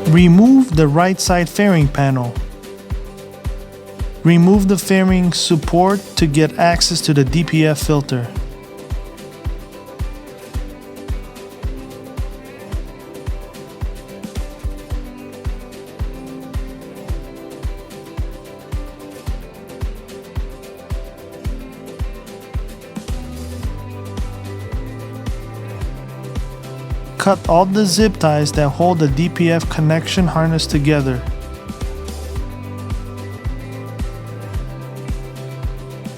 Remove the right side fairing panel. Remove the fairing support to get access to the DPF filter. Cut all the zip ties that hold the DPF connection harness together.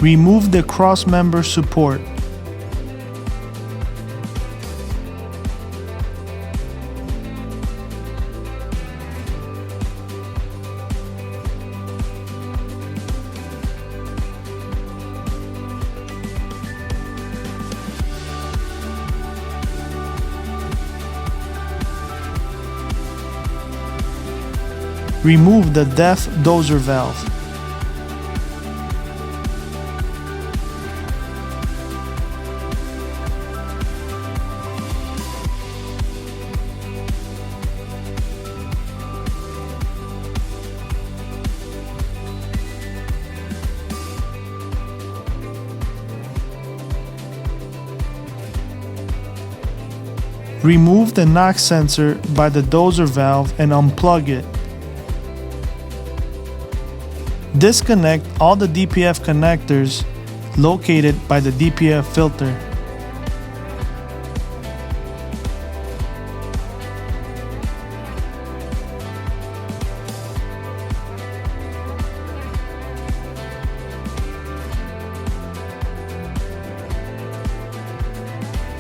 Remove the cross-member support. Remove the DEF dozer valve. Remove the knock sensor by the dozer valve and unplug it. Disconnect all the DPF connectors located by the DPF filter.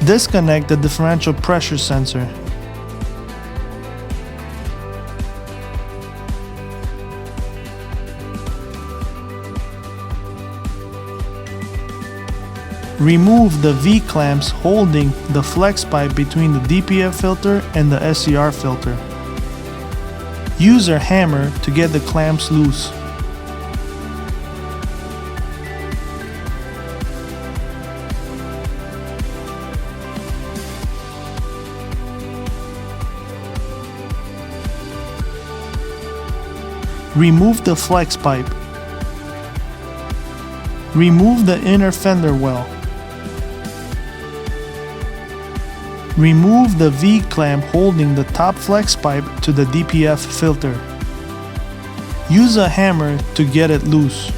Disconnect the differential pressure sensor. Remove the V-clamps holding the flex pipe between the DPF filter and the SCR filter. Use a hammer to get the clamps loose. Remove the flex pipe. Remove the inner fender well. Remove the V-clamp holding the top flex pipe to the DPF filter. Use a hammer to get it loose.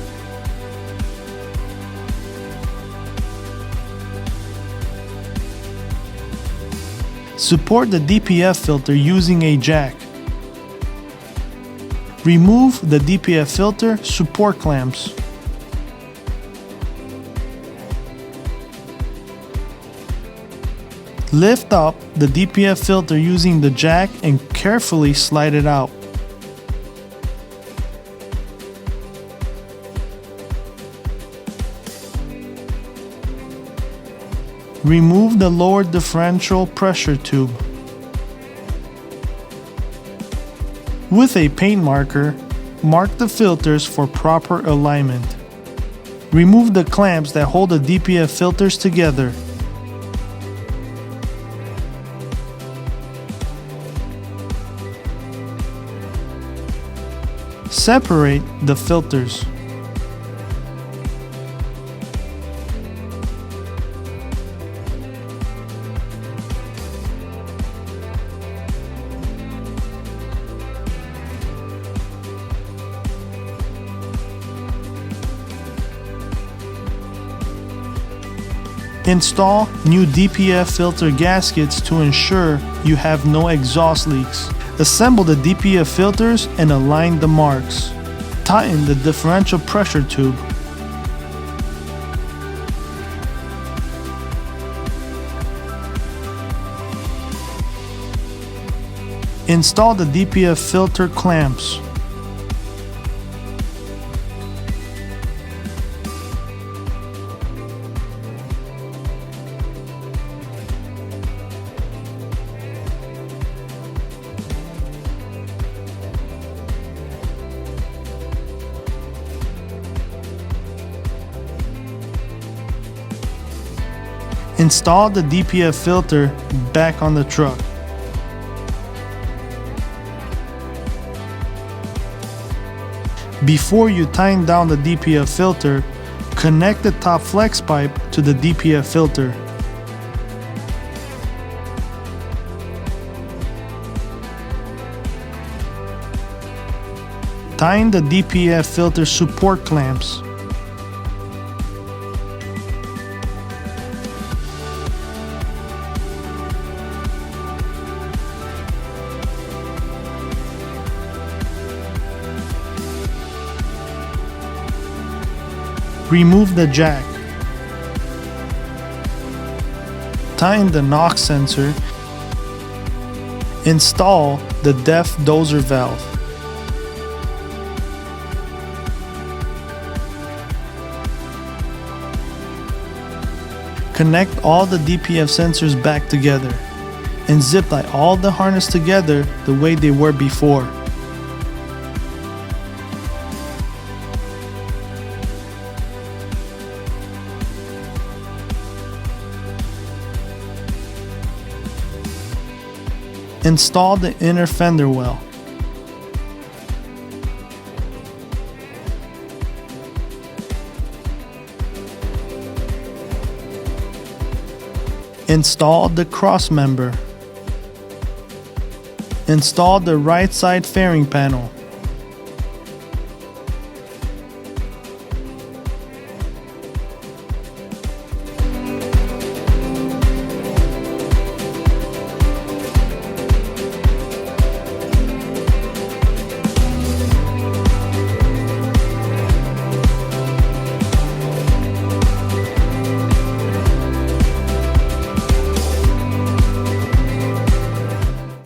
Support the DPF filter using a jack. Remove the DPF filter support clamps. Lift up the DPF filter using the jack and carefully slide it out. Remove the lower differential pressure tube. With a paint marker, mark the filters for proper alignment. Remove the clamps that hold the DPF filters together. Separate the filters. Install new DPF filter gaskets to ensure you have no exhaust leaks. Assemble the DPF filters and align the marks. Tighten the differential pressure tube. Install the DPF filter clamps. Install the DPF filter back on the truck. Before you tighten down the DPF filter, connect the top flex pipe to the DPF filter. Tighten the DPF filter support clamps. Remove the jack. Tighten the NOx sensor. Install the DEF dozer valve. Connect all the DPF sensors back together and zip tie all the harness together the way they were before. Install the inner fender well. Install the cross member. Install the right side fairing panel.